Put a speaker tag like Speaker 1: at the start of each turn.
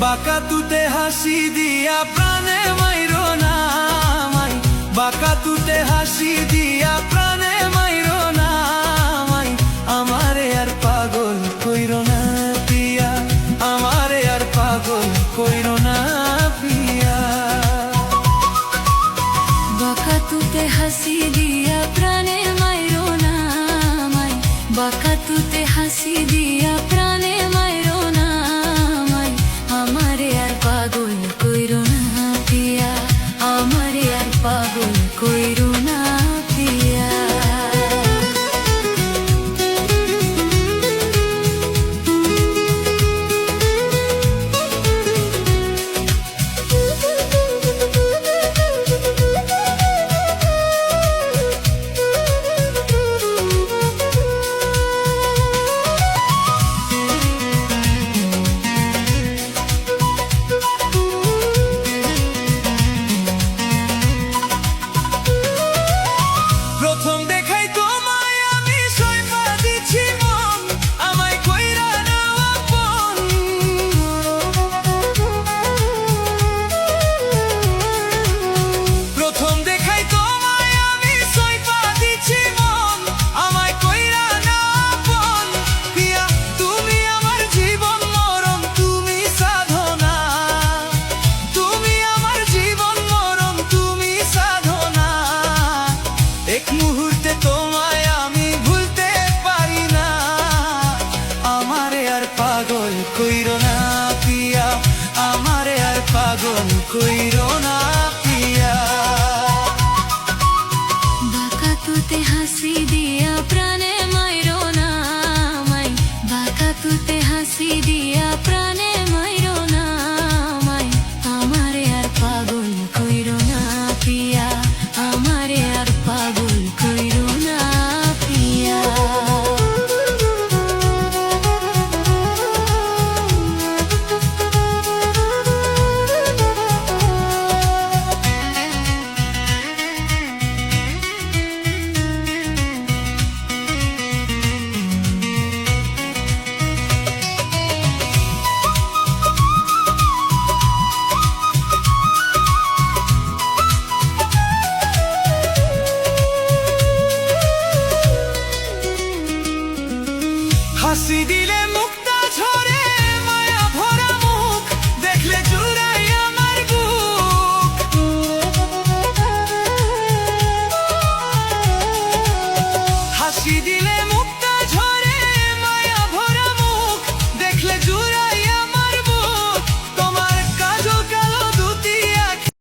Speaker 1: বাঁকা তুতে হাসি দিয়া প্রাণে মাইরো না আমায়, বাঁকা তুতে হাসি দিয়া প্রাণে মাইরো না আমায়। আমারে আর পাগল কইরো না পিয়া, আমারে আর পাগল কইরো না পিয়া।
Speaker 2: বাঁকা তুতে হাসি দিয়া প্রাণে মাইরো না আমায়, বাঁকা তুতে হাসি দিয়া প্রাণে মাইরো না আমায়। আমারে আর পাগল কইরো না পিয়া, আমারে আর পাগল কইরো না পিয়া।
Speaker 1: প্রথম দেখাই তোমায় আমি সইপা দিছি মন, আমায় কইরা নাও আপন। প্রথম দেখাই তোমায় আমি সইপা দিছি মন, আমায় কইরা নাও আপন। পিয়া তুমি আমার জীবন মরণ, তুমি সাধনা, তুমি আমার জীবন মরণ, তুমি সাধনা। এক মুহূর্তে তোমায় আমি ভুলতে পারি না, আমারে আর পাগল কইরো না পিয়া, আমারে আর পাগল কইরো